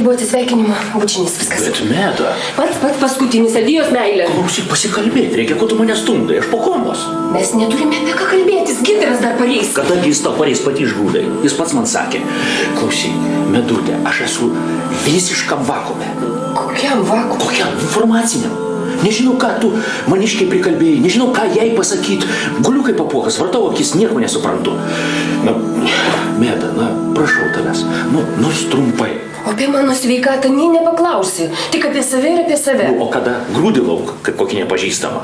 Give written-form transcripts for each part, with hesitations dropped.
buvo atsisveikinimo bučinys, viskas. Bet Meda. Pats paskutinis adijos meilė. Klausyk, pasikalbėti, reikia, ko tu mane stumdai, aš po komos. Mes neturime apie ką kalbėtis, gintaras dar pareis. Kadagi jis tau pareis pati išgrūdai? Jis pats man sakė. Klausyk, Medutė, aš esu visiškam vakume. Kokiam vakume? Kokiam informaciniam? Nežinau, ką tu maniškiai prikalbėjai, nežinau, ką jai pasakyti. Guliu kaip apuokas, vartau akis, nieko nesuprantu. Na, Meda, na, prašau tavęs, nors trumpai. O apie mano sveikatą nei nepaklausi, tik apie save ir apie save. O kada grūdi lauk, kaip kokį nepažįstamą?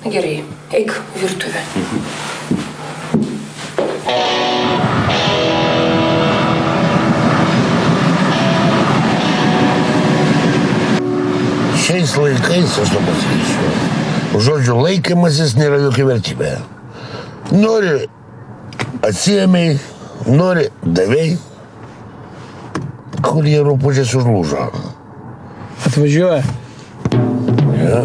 Na gerai, eik virtuvę. Šiais laikais, aš to pasakysiu, žodžio laikymasis nėra jokia vertybė. Nori atsiėmei, nori davei, kur jie rūpučiais užlūžo. Atvažiuoja. Ja.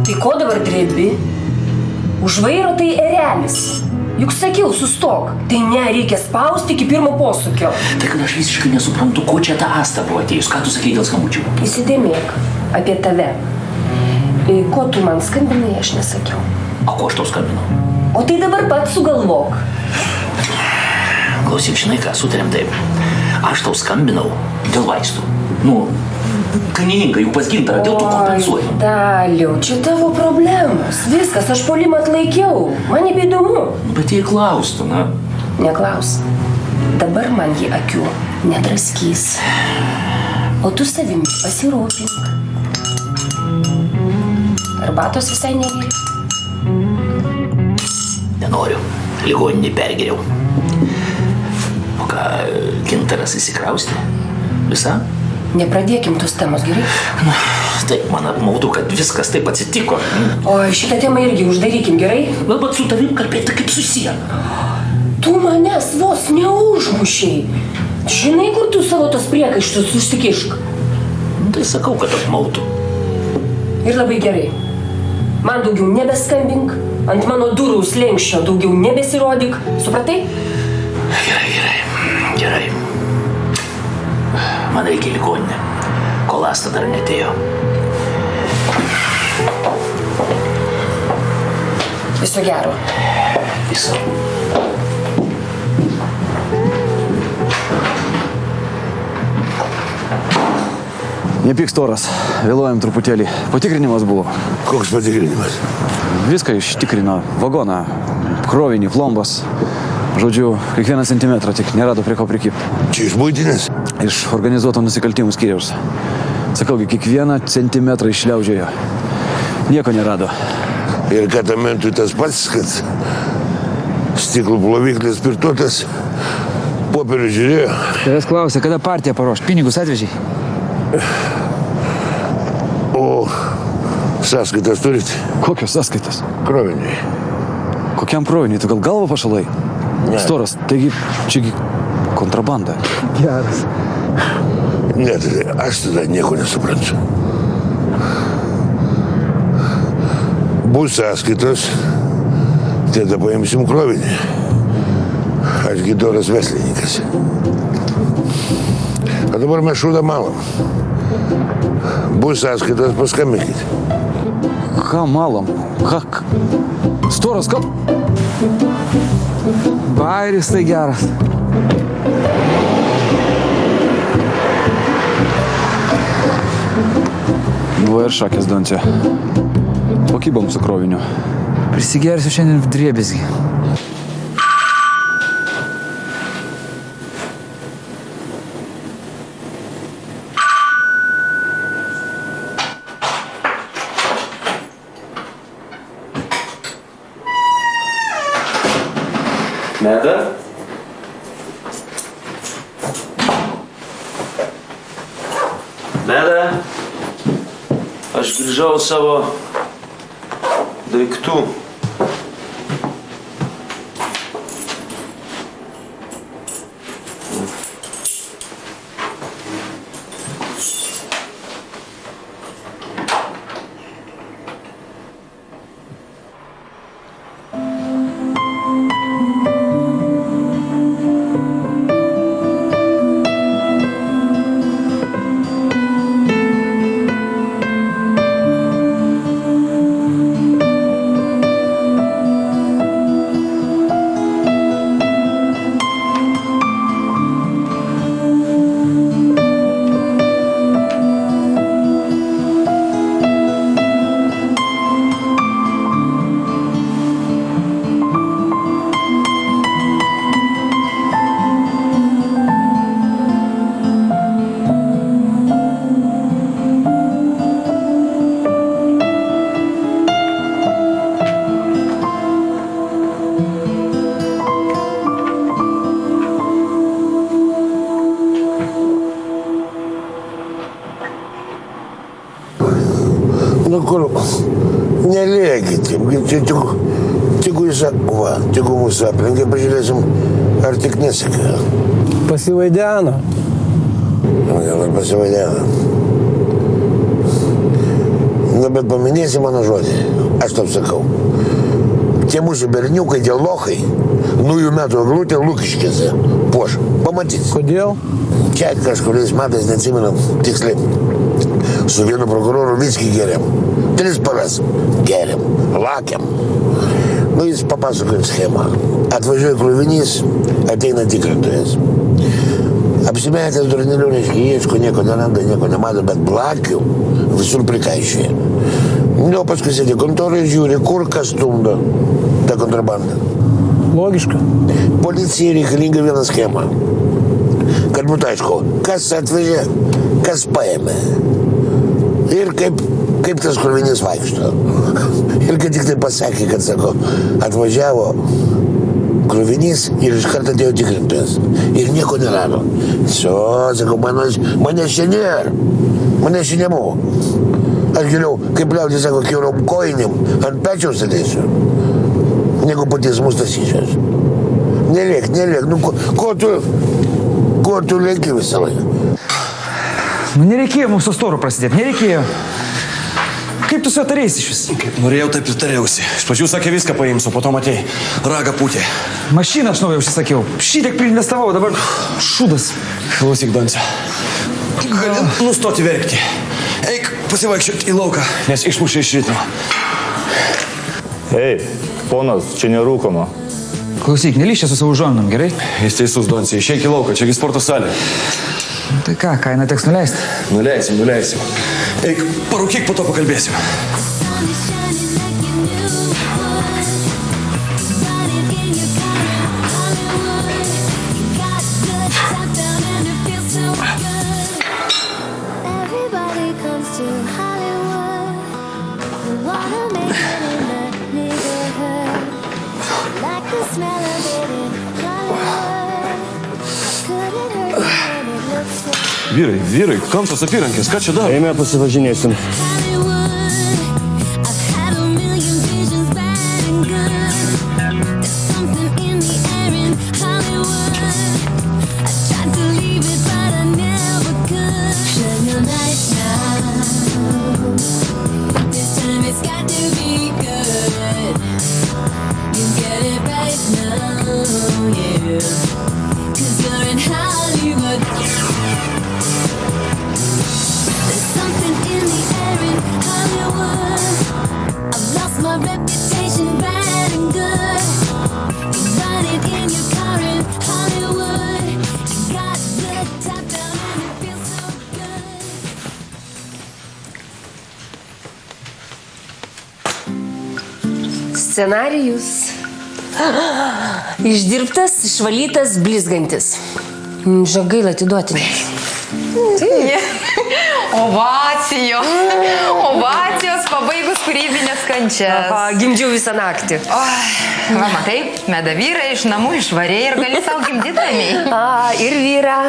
Tai ko dabar drebi? Už vairo tai erelis. Juk sakiau, sustok. Tai ne, reikia spausti iki pirmo posūkio. Tai kad aš visiškai nesuprantu, ko čia ta Asta buvo atėjus. Ką tu sakei dėl skambučių? Įsidėmėk apie tave. Ko tu man skambinai, aš nesakiau. O ko aš tau skambinau? O tai dabar pats sugalvok. Klausyk, žinai ką, sutarėm taip. Aš tau skambinau dėl vaistų. Kanininkai, juk pas gintarą, dėl to kompensuoju. Daliau, čia tavo problemos. Viskas, aš puolimą atlaikiau. Man nebeįdomu. Bet jei klaustų, na. Neklaus. Dabar man jį akių nedraskys. O tu savimi pasirūpink. Arbatos visai negeri. Nenoriu. Ligoninį pergeriau. O ką, gintaras įsikraustė? Visa? Nepradėkim tos temos, gerai? Taip, man apmaudu, kad viskas taip atsitiko. O šitą temą irgi uždarykim, gerai? Bet su tavim kalbėti kaip su siena. Tu manęs vos neužmušiai. Žinai, kur tu savo tos priekaištus užsikišk? Tai sakau, kad apmaudu. Ir labai gerai. Man daugiau nebeskambink, ant mano durų slenksčio daugiau nebesirodyk. Supratai? Gerai. Man reikia ligoninę, kol Asta dar netėjo. Viso gero. Viso. Nepyk storas, vėluojam truputėlį. Patikrinimas buvo. Koks patikrinimas? Viską ištikrino. Vagoną, krovinį, plombas. Žodžiu, kiekvieną centimetrą, tik nerado prie ko prikipti. Čia iš muitinės? Iš organizuoto nusikaltimų skyriaus. Sakaugi, kiekvieną centimetrą išliaužėjo. Nieko nerado. Ir kad amentui tas pats, kad stiklų ploviklis spirtuotas, popierių žiūrėjo. Tavęs klausė, kada partiją paruoš, pinigus atvežiai? O sąskaitas turit? Kokios sąskaitas? Kroviniai. Kokiam kroviniai? Tu gal galvą pašalai? Ne. Storas, taigi čiagi kontrabanda. Geras. Ne, tai aš tada nieko nesuprantu. Bus sąskaitos, tada paimsim krovinį. Ašgi doras verslininkas. O dabar mes šūdą malam. Bus sąskaitos, paskambinkit. Ką malam? Ką? Storas, ką? Bairis tai geras. Nu ir šakės donce. Pakybom su kroviniu. Prisigersiu šiandien v driebesgį. Meda? Meda? Aš grįžau savo daiktų. Nu kur, nelėkite, tegu mūsų aplinkai pažiūrėsim, ar tik nesika. Pasivaideno. Gal ir pasivaideno. Nu, bet paminėsi mano žodį, aš taip sakau. Tie mūsų berniukai, tie lochai, naujų metų eglutė Lukiškėse puoš. Pamatysi. Kodėl? Čia kažkuriais metais, neatsimenam tiksliai, su vienu prokuroru viskį geriam. 3 paras geriam, lakiam. Nu, jis papasakoja schemą. Atvažiuoja krovinys, ateina tikrintojas. Apsimetęs durneliu, reiškia, ieško, nieko neranda, nieko nemato, bet blakių visur prikaišėja. Nu, paskui sėdė kontorai, žiūri, kur kas stumdo tą kontrabandą. Logiška. Policijai reikalinga viena schema. Kad būtų aišku, kas atvežė, kas paėmė. Ir kaip tas krovinys vaikšto. Ir kad tik tai pasakė, kad, sako, atvažiavo krovinys ir iš karto atėjo tikrintojas. Ir nieko nerado. Sako, manęs čia nėra. Manęs čia nebuvo. Aš geriau, kaip liaudis sako, kiaurom kojinėm ant pečiaus sėdėsiu, negu po teismus tasysiuos. Nelėk. Nu, ko tu lėki visą laiką? Nu, nereikėjo mums su storu prasidėti, nereikėjo. Kaip tu su juo tarėsi iš vis? Norėjau, taip ir tariausi. Iš pradžių sakė, viską paimsiu, po to matei, ragą pūtė. Mašiną aš naują užsisakiau. Šitiek priinvestavau, dabar šūdas. Klausyk, Donce. Gali nustoti verkti. Eik pasivaikščioti į lauką, nes išmušė iš ritmo. Ei, ponas, čia nerūkoma. Klausyk, nelyščia su savo žonom, gerai? Jis teisus, Donce, išeik į lauką, čiagi sporto salė. Tai ką, kainą teks nuleisti? Nuleisim. Eik, parūkyk, po to pakalbėsim. Vyrai, kam tos apyrankės, ką čia daro? Eime pasivažinėsim. Scenarijus. Išdirbtas, išvalytas, blizgantis. Gaila atiduoti net. Ovacijos pabaigus kūrybinės kančias. Gimdžiau visą naktį. Va, matai, meda vyrai iš namų išvarė ir gali savo gimdyti ramiai. Ir vyrą,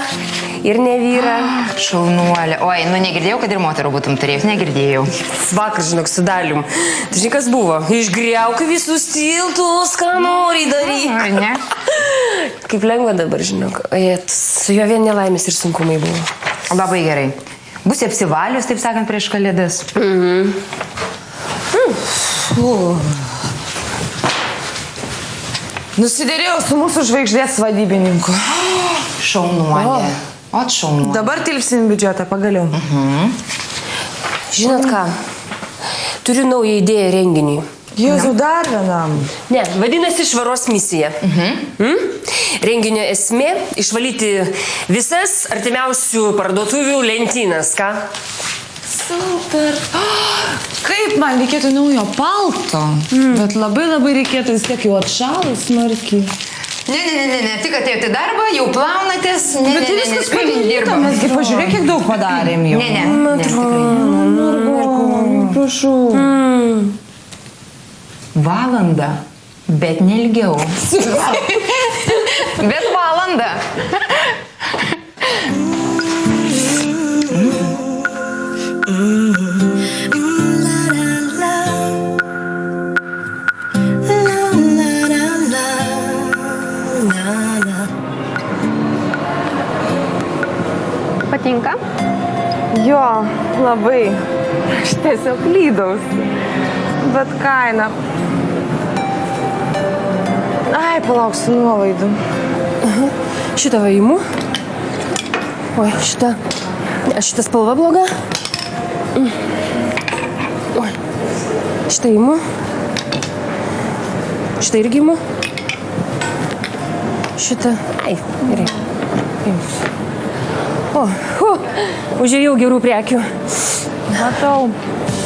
ir ne vyrą. Šaunuolė. Oi, nu negirdėjau, kad ir moterų būtum turėjus, negirdėjau. Vakar, žinok, su Dalium. Tai žinai, kas buvo? Išgriauk visus tiltus, ką nori daryk. Ar ne? Kaip lengva dabar, žinok. Su juo vien nelaimės ir sunkumai buvo. Labai gerai. Būsi apsivalius, taip sakant, prieš kalėdas. Nusidėrėjau su mūsų žvaigždės vadybininku. Šaunuolė. O šaunuolė. Dabar tilpsim biudžetą, pagaliau. Žinot ką? Turiu naują idėją renginiui. Jėzau, dar vienam. Ne, vadinasi švaros misija. Renginio esmė – išvalyti visas artimiausių parduotuvių lentynas, ką? Super. Kaip man reikėtų naujo palto, bet labai reikėtų vis tiek jau atšalus smarkiai. Ne, tik atėjote į darbą, jau plaunatės. Bet tai viskas padaryta, mesgi pažiūrėk, kiek daug padarėm jau. Ne, tikrai. Prašau. Valandą, bet neilgiau. Bet valandą. Patinka? Jo, labai. Aš tiesiog lydausi. Bet kaina. Ai, palauksiu nuolaidų. Šitą vaimu. Oi, šitą spalva bloga. Oi, šitą imu. Šitą irgi imu. Šitą. Ai, gerai. Imsiu. Užėjau gerų prekių. Matau.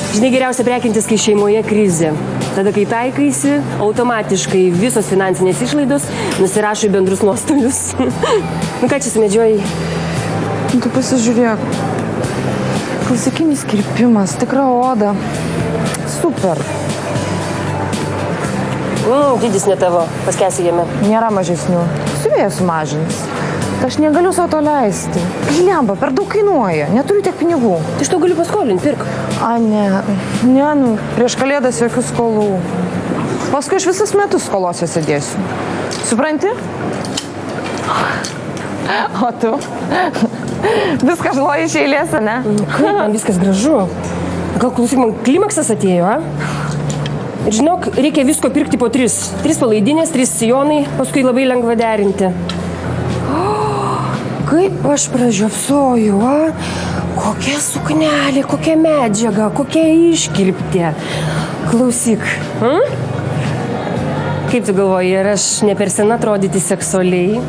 Žinai, geriausia prekintis, kai šeimoje krizė. Tada, kai taikaisi, automatiškai visos finansinės išlaidos nusirašo į bendrus nuostolius. Nu ką čia sumedžiojai? Tu pasižiūrėk. Klasikinis kirpimas, tikra oda. Super. Dydis ne tavo, paskesi jame. Nėra mažesnių. Siuvėjas sumažins. Aš negaliu savo to leisti. Lemba, per daug kainuoja. Neturiu tiek pinigų. Tai aš to galiu paskolinti, pirk. Ne, prieš kalėdas jokių skolų. Paskui aš visas metus skolose sėdėsiu. Supranti? O tu? Viską žloji iš eilės, ne? Kaip man viskas gražu. Gal klausyk, man klimaksas atėjo, Ir žinok, reikia visko pirkti po 3. 3 palaidinės, 3 sijonai, paskui labai lengva derinti. Kaip aš pražiopsoju, Kokia suknelė, kokia medžiaga, kokia iškirptė. Klausyk. Kaip tu galvoji, ar aš ne per sena atrodyti seksualiai?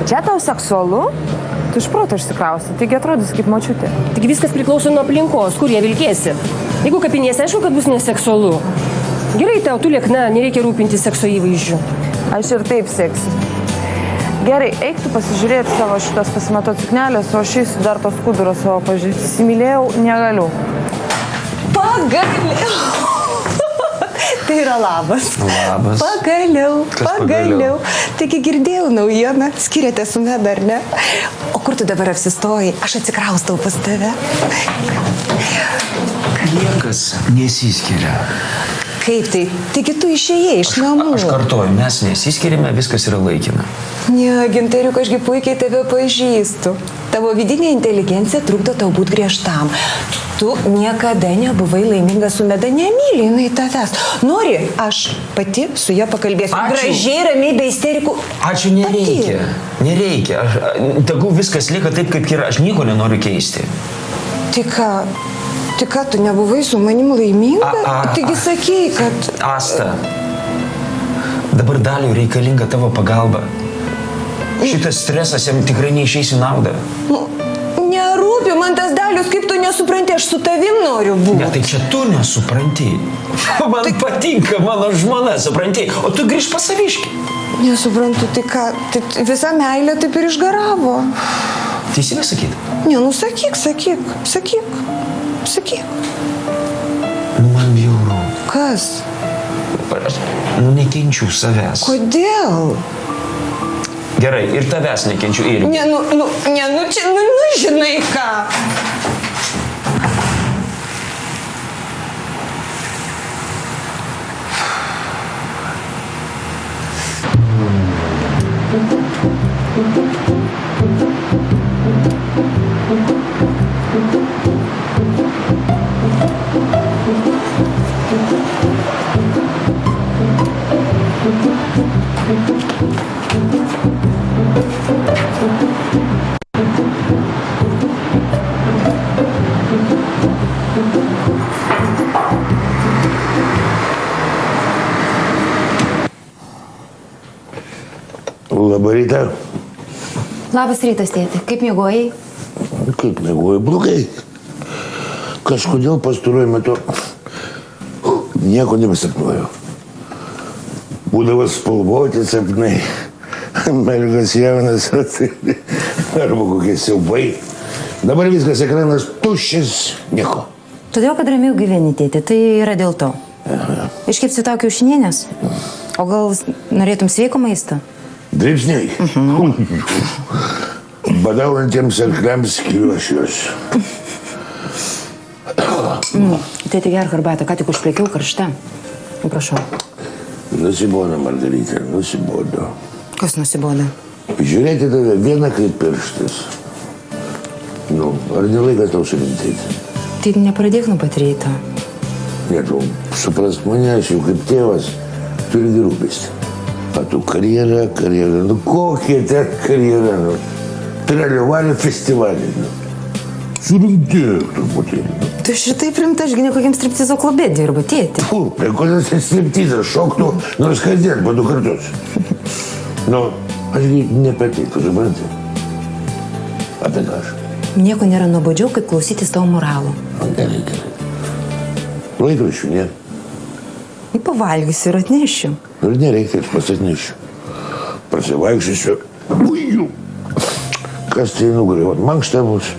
Čia tau seksualu? Tu iš proto išsikrausi, taigi atrodys kaip močiutė. Tik viskas priklauso nuo aplinkos, kur jie vilkėsi. Jeigu kapinėse, aišku, kad bus neseksualu. Gerai, tau, tu liekna, nereikia rūpintis sekso įvaizdžiu. Aš ir taip seksiu. Gerai, eik tu pasižiūrėti savo šitas pasimato suknelės, o aš eisiu dar tos skuduros savo pažiūrėti. Įsimylėjau, negaliu. Pagaliau. Tai yra labas. Labas. Pagaliau. Taigi girdėjau naujieną, skiriate su Meda, ar ne? O kur tu dabar apsistojai? Aš atsikraustau pas tave. Niekas nesiskiria. Kaip tai? Taigi tu išėjai iš namų. Aš kartoju, mes nesiskiriame, viskas yra laikina. Ne, Ginteriuk, ašgi puikiai tave pažįstu. Tavo vidinė inteligencija trukdo tau būti griežtam. Tu niekada nebuvai laiminga su Meda, nemyli jinai tavęs. Nori, aš pati su ja pakalbėsiu. Ačiū. Gražiai, ramiai, be isterikų. Ačiū, nereikia. Nereikia. Tegu viskas lieka taip, kaip yra. Aš nieko nenoriu keisti. Tik ką, tu nebuvai su manim laiminga? Taigi sakei, kad... Asta, dabar Daliui reikalinga tavo pagalba. Šitas stresas jam tikrai neišeis į naudą. Nerūpi man tas Dalius, kaip tu nesupranti, aš su tavim noriu būti. Ne, tai čia tu nesupranti. Man patinka mano žmona, supranti, o tu grįž pas saviškį. Nesuprantu, tai ką, tai visa meilė taip ir išgaravo. Teisybę sakyt? Ne, nu sakyk. Nu, man bjauru. Kas? Nu, nekenčiu savęs. Kodėl? Gerai, ir tavęs nekenčiu irgi. Žinai ką. Labą rytą. Labas rytas, tėti. Kaip miegojai? Kaip mėgoju blogai. Kažkodėl pastaruoju metu nieko nebesapnuoju. Būdavo spalvoti sapnai, mergas jaunas, arba kokie siaubai. Dabar viskas ekranas tuščias, nieko. Todėl, kad ramiau gyveni, tėti. Tai yra dėl to. Iškepsiu tau kiaušinienės? O gal norėtum sveiko maisto? Dripsniai. Badaujantiems arkliams skiriuošiuos. Tėti, gerk arbatą, ką tik užplėkiau karštą. Prašau. Nusibodo, Margarytė, nusibodo. Kas nusibodo? Žiūrėti tave vieną kaip pirštas. Nu, ar nelaikas tau surimtėti? Tai nepradėk nuo pat ryto. Ne, tu suprask mane, aš jau kaip tėvas turiu rūpestį. A tu karjera, nu kokia ten karjera, nu. Traliuvalio festivalį, nu. Surimtėk truputėlį. Tu šitai primta, aš gi ne kokiam striptizo klube dirbu, tėti. Kodėl tas striptizas šoktų nors kasdien po 2 kartus? Nu, aš gi ne apie tai, tu supranti? Apie ką aš? Nieko nėra nuobodžiau, kaip klausytis tavo moralo. Gerai. Laikraščių, ne? Į pavalgysiu ir atnešiu. Ir nereikia, aš pasatnešiu. Prasivaikščiosiu. Kas tai nugarė, mankšta bus.